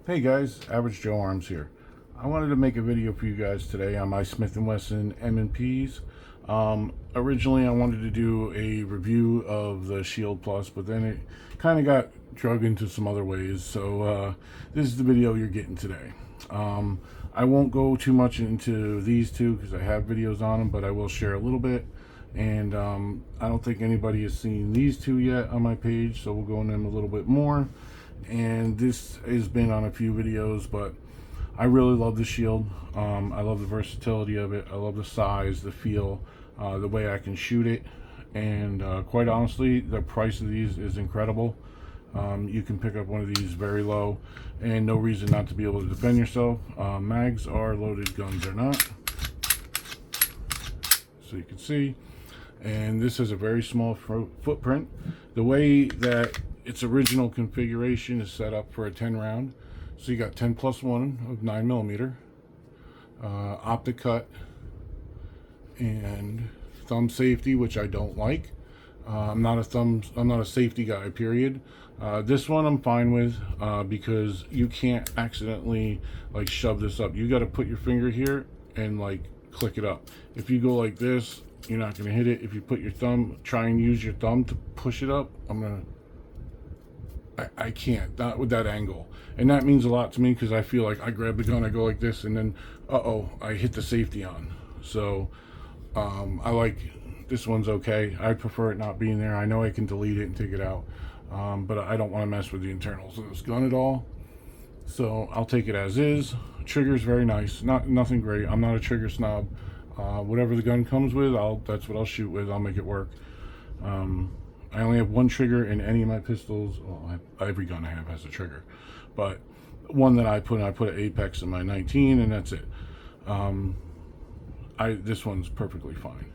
Hey guys, Average Joe Arms here. I wanted to make a video for you guys today on my Smith Wesson M&Ps. Originally I wanted to do a review of the Shield Plus, but then it kind of got drug into some other ways, so this is the video you're getting today. I won't go too much into these two because I have videos on them, but I will share a little bit. And I don't think anybody has seen these two yet on my page, so we'll go into them a little bit more. And this has been on a few videos, but I really love the Shield. I love the versatility of it. I love the size, the feel, the way I can shoot it, and quite honestly, the price of these is incredible. You can pick up one of these very low and no reason not to be able to defend yourself. Mags are loaded, guns are not, so you can see. And this has a very small footprint. The way that its original configuration is set up for a 10 round, so you got 10+1 of 9mm, optic cut, and thumb safety, which I don't like. I'm not a safety guy, period. This one I'm fine with because you can't accidentally like shove this up. You got to put your finger here and like click it up. If you go like this, you're not going to hit it. If you put your thumb, try and use your thumb to push it up, I can't, not with that angle. And that means a lot to me because I feel like I grab the gun, I go like this, and then I hit the safety on. So I like this one's okay. I prefer it not being there. I know I can delete it and take it out, but I don't want to mess with the internals of this gun at all. So I'll take it as is. Trigger's very nice, nothing great. I'm not a trigger snob. Whatever the gun comes with, that's what I'll shoot with. I'll make it work. I only have one trigger in any of my pistols. Well, every gun I have has a trigger, but one that I put an Apex in my 19, and that's it. This one's perfectly fine,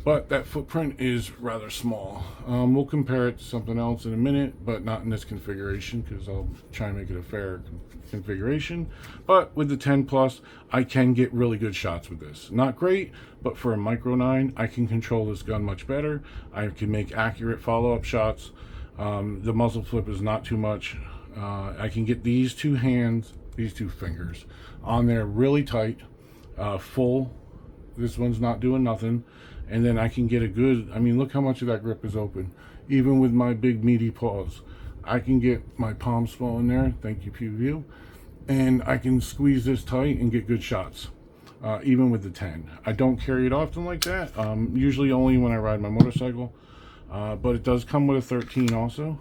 but that footprint is rather small. We'll compare it to something else in a minute, but not in this configuration because I'll try and make it a fair configuration. But with the 10 plus, I can get really good shots with this. Not great, but for a micro 9, I can control this gun much better. I can make accurate follow-up shots. The muzzle flip is not too much. I can get these two fingers on there really tight, full. This one's not doing nothing. And then I can get a good, look how much of that grip is open. Even with my big meaty paws, I can get my palm small in there, thank you PView, and I can squeeze this tight and get good shots, even with the 10. I don't carry it often like that, usually only when I ride my motorcycle, but it does come with a 13 also.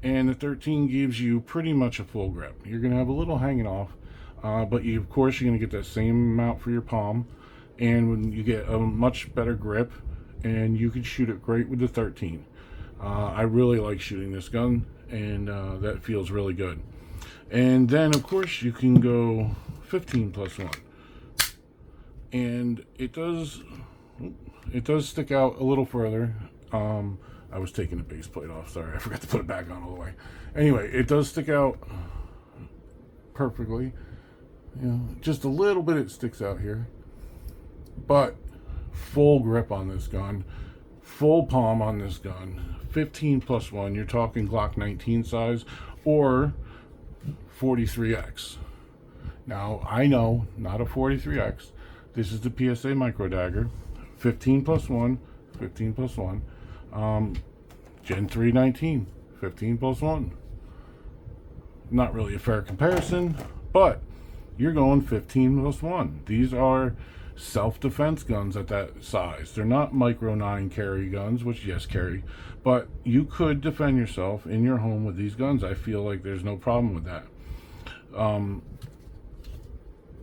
And the 13 gives you pretty much a full grip. You're gonna have a little hanging off, but of course you're gonna get that same amount for your palm. And when you get a much better grip, and you can shoot it great with the 13. I really like shooting this gun, and that feels really good. And then of course you can go 15+1, and it does stick out a little further. I was taking the base plate off, sorry, I forgot to put it back on all the way. Anyway, it does stick out perfectly, just a little bit it sticks out here. But full grip on this gun, full palm on this gun, 15+1, you're talking Glock 19 size or 43X. Now I know, not a 43X, this is the PSA micro dagger, 15+1, Gen 3 19, 15+1. Not really a fair comparison, but you're going 15+1. These are self-defense guns at that size. They're not micro 9 carry guns, which yes, carry, but you could defend yourself in your home with these guns. I feel like there's no problem with that.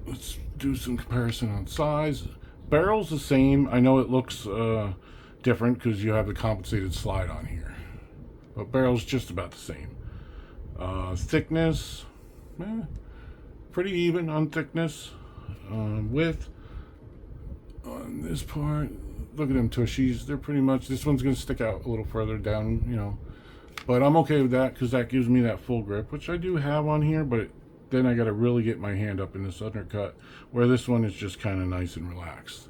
Let's do some comparison on size. Barrel's the same. I know it looks different because you have the compensated slide on here, but barrel's just about the same. Thickness, pretty even on thickness. Width on this part, look at them tushies, they're pretty much, this one's going to stick out a little further down, but I'm okay with that because that gives me that full grip, which I do have on here, but then I got to really get my hand up in this undercut, where this one is just kind of nice and relaxed.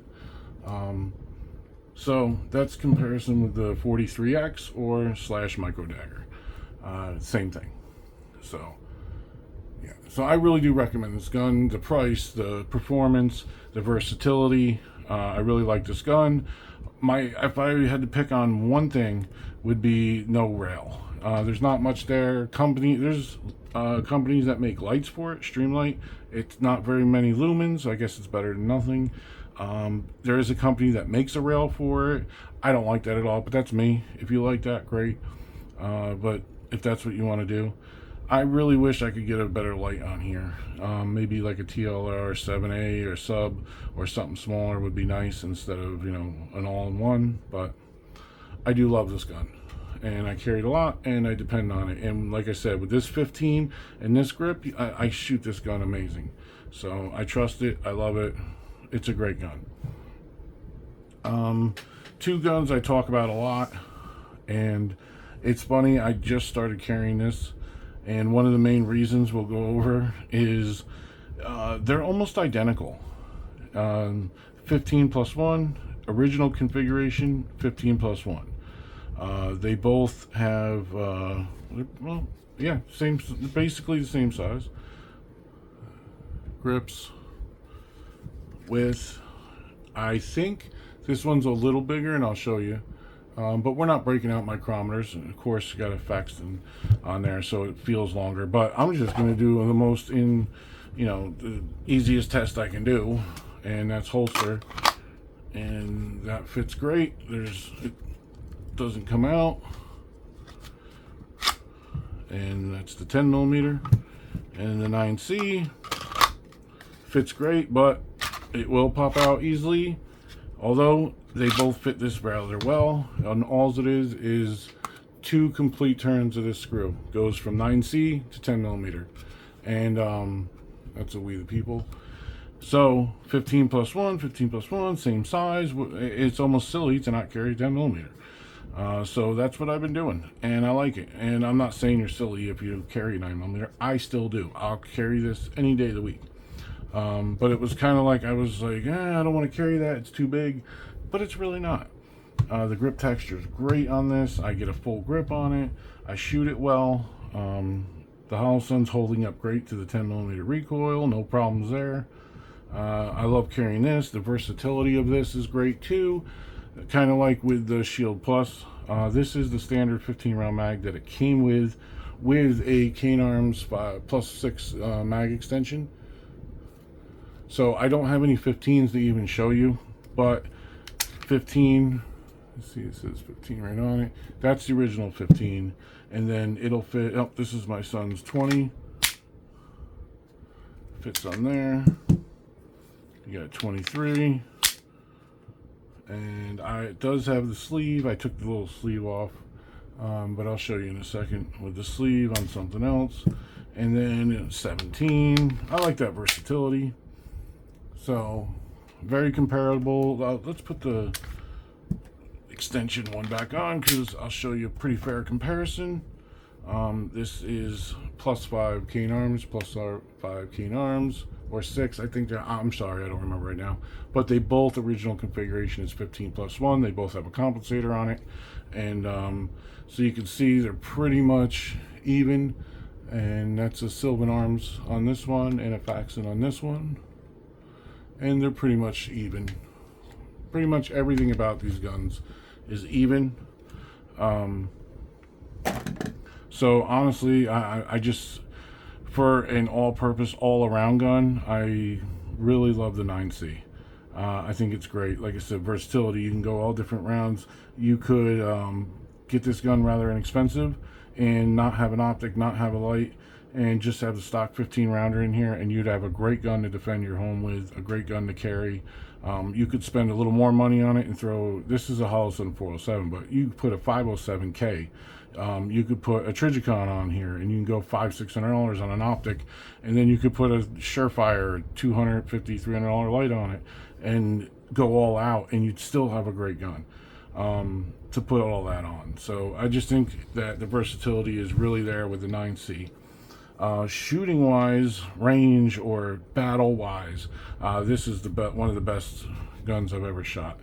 So that's comparison with the 43X or / micro dagger, same thing. So Yeah, so I really do recommend this gun. The price, the performance, the versatility. I really like this gun. If I had to pick on one thing, would be no rail. There's not much there. There's companies that make lights for it. Streamlight. It's not very many lumens. So I guess it's better than nothing. There is a company that makes a rail for it. I don't like that at all, but that's me. If you like that, great. But if that's what you want to do, I really wish I could get a better light on here. Maybe like a TLR 7A or sub or something smaller would be nice instead of, an all-in-one. But I do love this gun, and I carry it a lot, and I depend on it. And like I said, with this 15 and this grip, I shoot this gun amazing. So I trust it. I love it. It's a great gun. Two guns I talk about a lot, and it's funny, I just started carrying this, and one of the main reasons we'll go over is they're almost identical. 15+1 original configuration, 15+1. They both have basically the same size. Grips with, I think this one's a little bigger, and I'll show you. But we're not breaking out micrometers, and of course you got a fax on there, so it feels longer. But I'm just going to do the the easiest test I can do, and that's holster, and that fits great. It doesn't come out, and that's the 10mm, and the 9C fits great, but it will pop out easily. Although they both fit this rather well, and all it is 2 complete turns of this screw. Goes from 9C to 10mm, and that's a We the People. So 15+1, same size. It's almost silly to not carry 10mm. So that's what I've been doing, and I like it. And I'm not saying you're silly if you carry 9mm. I still do. I'll carry this any day of the week. But it was kind of like, I was like, I don't want to carry that, it's too big, but it's really not. The grip texture is great on this. I get a full grip on it. I shoot it well. The Holosun's holding up great to the 10mm recoil, no problems there. I love carrying this. The versatility of this is great too, kind of like with the Shield Plus. This is the standard 15 round mag that it came with a Cane Arms +6 mag extension. So I don't have any 15s to even show you, but 15, let's see, it says 15 right on it. That's the original 15, and then it'll fit. Oh, this is my son's 20. Fits on there. You got 23, and it does have the sleeve. I took the little sleeve off, but I'll show you in a second with the sleeve on something else. And then 17. I like that versatility. So, very comparable. Let's put the extension one back on, because I'll show you a pretty fair comparison. This is +5 Cane Arms, +5 Cane Arms, or 6. I think I'm sorry, I don't remember right now. But they both, original configuration is 15+1. They both have a compensator on it. And so you can see they're pretty much even. And that's a Sylvan Arms on this one, and a Faxon on this one. And they're pretty much even. Pretty much everything about these guns is even. So honestly, I just, for an all-purpose, all-around gun, I really love the 9C. I think it's great. Like I said, versatility. You can go all different rounds. You could get this gun rather inexpensive and not have an optic, not have a light, and just have the stock 15 rounder in here, and you'd have a great gun to defend your home with, a great gun to carry. You could spend a little more money on it and throw, this is a Holosun 407, but you could put a 507K. You could put a Trigicon on here, and you can go $500-600 on an optic, and then you could put a Surefire $250-300 light on it and go all out, and you'd still have a great gun to put all that on. So I just think that the versatility is really there with the 9C. Shooting wise, range, or battle wise, this is one of the best guns I've ever shot.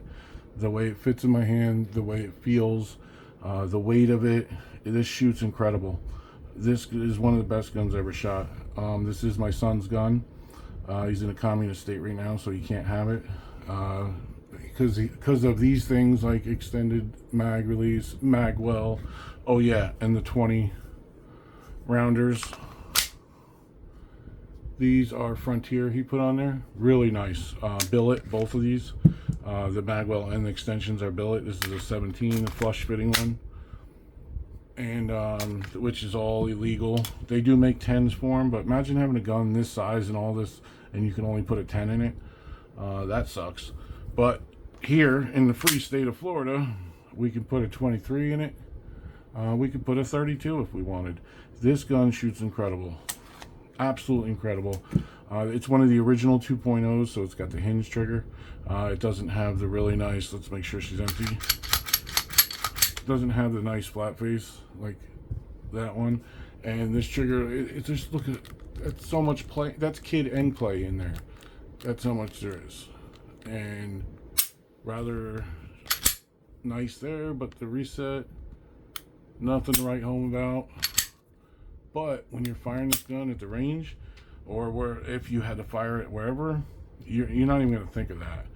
The way it fits in my hand, the way it feels, the weight of it, this shoots incredible. This is one of the best guns I ever shot. This is my son's gun. He's in a communist state right now, so he can't have it. Because of these things like extended mag release, mag well, oh yeah, and the 20 rounders. These are Frontier he put on there. Really nice. Billet, both of these. The magwell and the extensions are billet. This is a 17, the flush fitting one. And which is all illegal. They do make 10s for them, but imagine having a gun this size and all this, and you can only put a 10 in it. That sucks. But here in the free state of Florida, we can put a 23 in it. We could put a 32 if we wanted. This gun shoots incredible. Absolutely incredible. It's one of the original 2.0s, so it's got the hinge trigger. It doesn't have the really nice, let's make sure she's empty. It doesn't have the nice flat face like that one. And this trigger, it just, look at, that's so much play. That's kid and play in there. That's how much there is. And rather nice there, but the reset, nothing to write home about. But when you're firing this gun at the range, or where if you had to fire it wherever, you're not even going to think of that.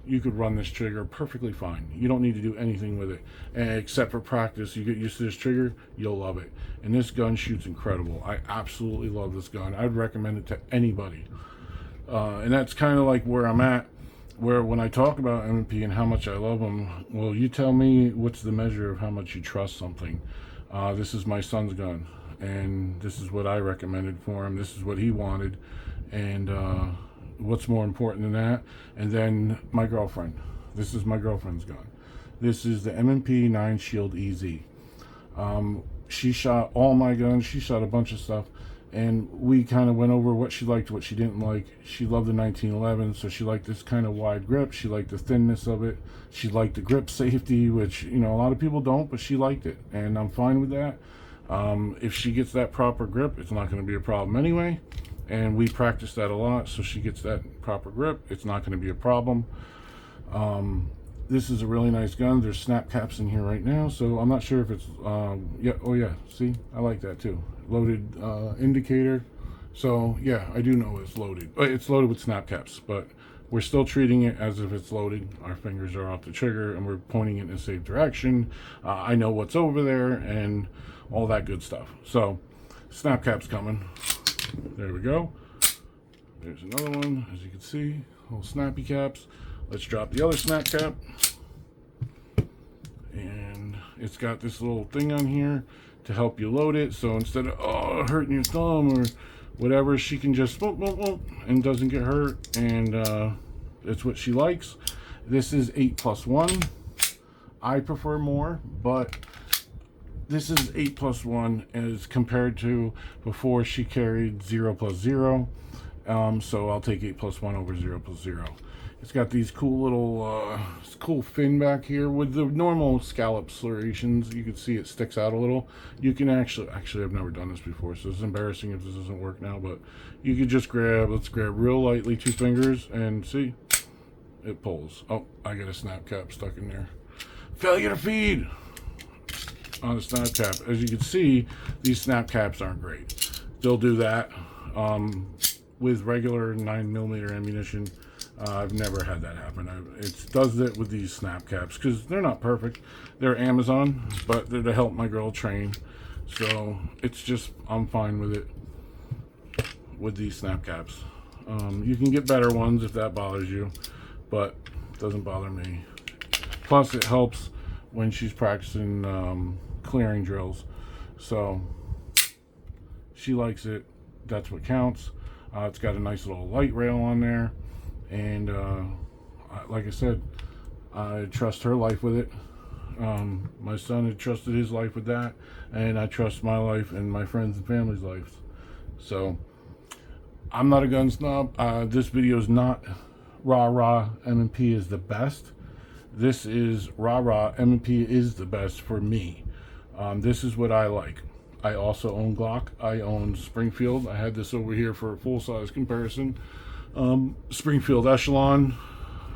You could run this trigger perfectly fine. You don't need to do anything with it, except for practice. You get used to this trigger, you'll love it. And this gun shoots incredible. I absolutely love this gun. I'd recommend it to anybody. And that's kind of like where I'm at, where when I talk about M&P and how much I love them, well, you tell me what's the measure of how much you trust something. This is my son's gun, and this is what I recommended for him. This is what he wanted, and what's more important than that? And then my girlfriend. This is my girlfriend's gun. This is the M&P Shield EZ. She shot all my guns. She shot a bunch of stuff, and we kind of went over what she liked, what she didn't like. She loved the 1911, so she liked this kind of wide grip. She liked the thinness of it. She liked the grip safety, which, you know, a lot of people don't, but she liked it, and I'm fine with that. If she gets that proper grip, it's not going to be a problem anyway, and we practice that a lot, so she gets that proper grip, it's not going to be a problem. This is a really nice gun. There's snap caps in here right now, so I'm not sure if it's yeah, oh yeah, see, I like that too. Loaded indicator. So yeah, I do know it's loaded. It's loaded with snap caps, but we're still treating it as if it's loaded. Our fingers are off the trigger and we're pointing it in the same direction. I know what's over there and all that good stuff. So snap caps coming. There we go. There's another one, as you can see, little snappy caps. Let's drop the other snap cap. And it's got this little thing on here to help you load it. So instead of hurting your thumb or whatever, she can just boom, boom, boom, and doesn't get hurt. And it's what she likes. This is 8+1. I prefer more, but this is 8+1 as compared to before she carried 0+0. So I'll take 8+1 over 0+0. It's got these cool little, cool fin back here with the normal scallop serrations. You can see it sticks out a little. You can actually I've never done this before, so it's embarrassing if this doesn't work now, but you could just let's grab real lightly 2 fingers and see, it pulls. Oh, I got a snap cap stuck in there. Failure to feed on the snap cap. As you can see, these snap caps aren't great. They'll do that with regular 9mm ammunition. I've never had that happen. It does it with these snap caps because they're not perfect. They're Amazon, but they're to help my girl train. So it's just, I'm fine with it with these snap caps. You can get better ones if that bothers you, but it doesn't bother me. Plus it helps when she's practicing clearing drills. So she likes it. That's what counts. It's got a nice little light rail on there. And like I said, I trust her life with it. My son had trusted his life with that, and I trust my life and my friends and family's lives. So I'm not a gun snob. This video is not rah M&P is the best. This is rah M&P is the best for me. This is what I like. I also own Glock. I own Springfield. I had this over here for a full-size comparison. Springfield Echelon,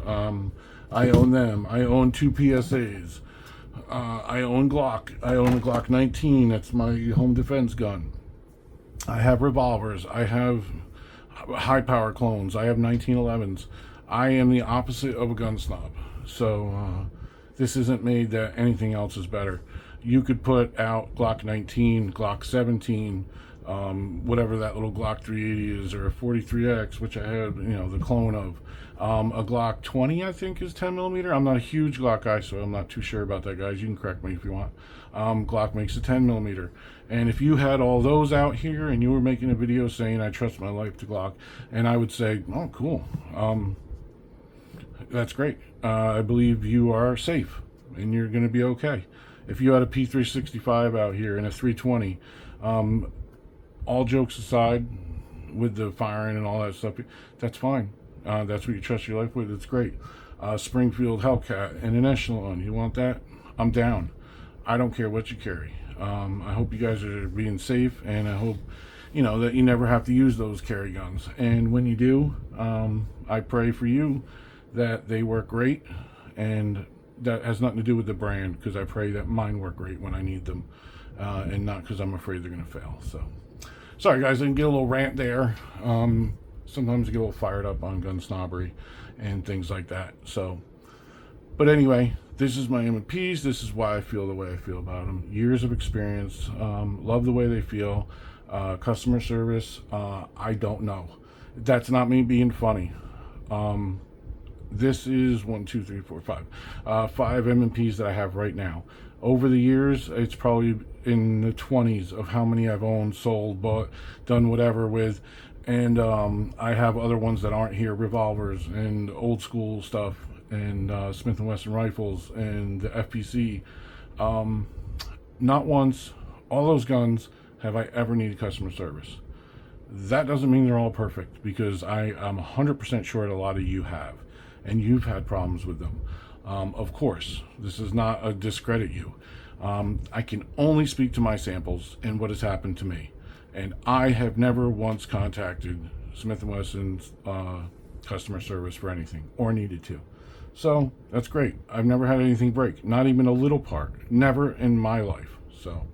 I own them. I own 2 PSAs. I own Glock. I own a Glock 19. That's my home defense gun. I have revolvers. I have high power clones. I have 1911s. I am the opposite of a gun snob. So this isn't made that anything else is better. You could put out Glock 19, Glock 17, whatever that little Glock 380 is, or a 43X, which I have, the clone of. A Glock 20, I think, is 10 millimeter. I'm not a huge Glock guy, so I'm not too sure about that, guys. You can correct me if you want. Glock makes a 10 millimeter. And if you had all those out here and you were making a video saying, I trust my life to Glock, and I would say, oh, cool. That's great. I believe you are safe and you're going to be okay. If you had a P365 out here and a 320, all jokes aside, with the firing and all that stuff, that's fine. That's what you trust your life with. It's great. Springfield Hellcat and an echelon. You want that? I'm down. I don't care what you carry. I hope you guys are being safe, and I hope that you never have to use those carry guns. And when you do, I pray for you that they work great, and that has nothing to do with the brand, because I pray that mine work great when I need them, and not because I'm afraid they're going to fail. So, sorry guys, I can get a little rant there. Sometimes I get a little fired up on gun snobbery and things like that. So, but anyway, this is my M&Ps. This is why I feel the way I feel about them. Years of experience. Love the way they feel. Customer service, I don't know. That's not me being funny. This is 1, 2, 3, 4, 5. 5 M&Ps that I have right now. Over the years, it's probably in the 20s of how many I've owned, sold, bought, done whatever with. And I have other ones that aren't here, revolvers and old school stuff, and Smith Wesson rifles and the FPC. Not once, all those guns, have I ever needed customer service. That doesn't mean they're all perfect, because I'm 100% sure that a lot of you have, and you've had problems with them. Of course, this is not a discredit you. I can only speak to my samples and what has happened to me. And I have never once contacted Smith & Wesson's customer service for anything, or needed to. So that's great. I've never had anything break, not even a little part, never in my life. So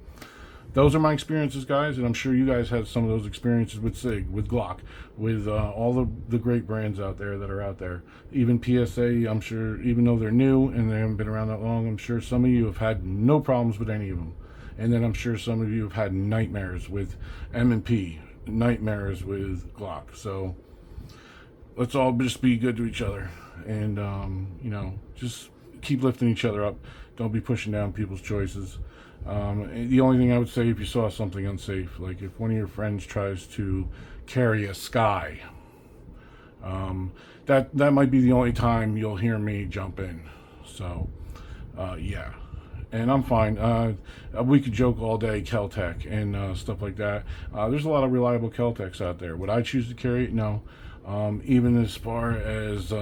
those are my experiences, guys, and I'm sure you guys had some of those experiences with SIG, with Glock, with all the great brands out there that are out there. Even PSA, I'm sure, even though they're new and they haven't been around that long, I'm sure some of you have had no problems with any of them. And then I'm sure some of you have had nightmares with M&P, nightmares with Glock. So let's all just be good to each other, and just keep lifting each other up. Don't be pushing down people's choices. The only thing I would say, if you saw something unsafe, like if one of your friends tries to carry a Sky, that might be the only time you'll hear me jump in. So yeah. And I'm fine. We could joke all day, Kel-Tec and stuff like that. There's a lot of reliable Kel-Tecs out there. Would I choose to carry it? No. Even as far as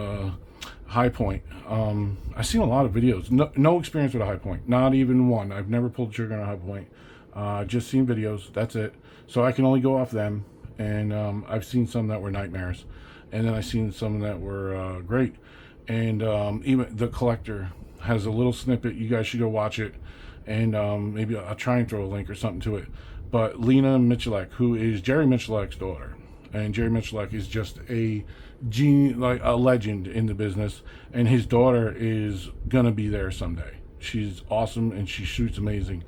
High Point, I've seen a lot of videos. No experience with a High Point, not even one. I've never pulled the trigger on a High Point. Just seen videos. That's it. So I can only go off them. And I've seen some that were nightmares, and then I've seen some that were great. And even the Collector has a little snippet. You guys should go watch it, and maybe I'll try and throw a link or something to it. But Lena Michalek, who is Jerry Michalek's daughter, and Jerry Michalek is just a genius, like a legend in the business, and his daughter is gonna be there someday. She's awesome, and she shoots amazing.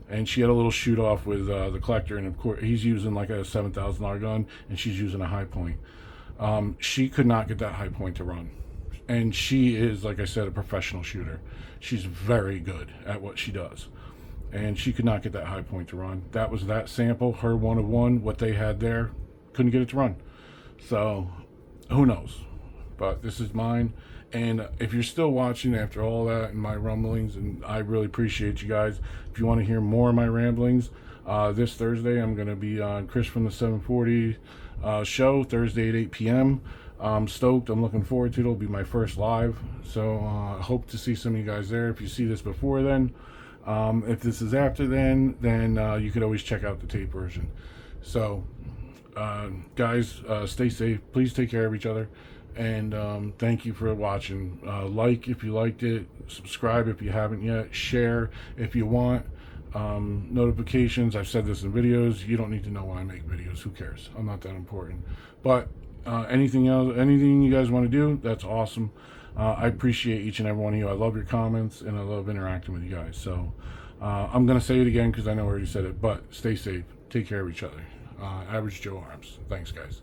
And she had a little shoot off with the Collector, and of course he's using like a $7,000 gun, and she's using a High Point. She could not get that High Point to run. And she is, like I said, a professional shooter. She's very good at what she does. And she could not get that High Point to run. That was that sample, her 1 of 1, what they had there, couldn't get it to run. So, who knows? But this is mine. And if you're still watching after all that and my rumblings, and I really appreciate you guys. If you want to hear more of my ramblings, this Thursday I'm going to be on Chris from the 740 show, Thursday at 8 p.m. I'm stoked. I'm looking forward to it. It'll be my first live. So I hope to see some of you guys there. If you see this before then, if this is after then you could always check out the tape version. So guys, stay safe. Please take care of each other. And thank you for watching. Like if you liked it, subscribe if you haven't yet, share if you want. Notifications, I've said this in videos, you don't need to know when I make videos. Who cares? I'm not that important. But anything else, anything you guys want to do, that's awesome. I appreciate each and every one of you. I love your comments and I love interacting with you guys. So I'm going to say it again because I know I already said it, but stay safe. Take care of each other. Average Joe Arms. Thanks, guys.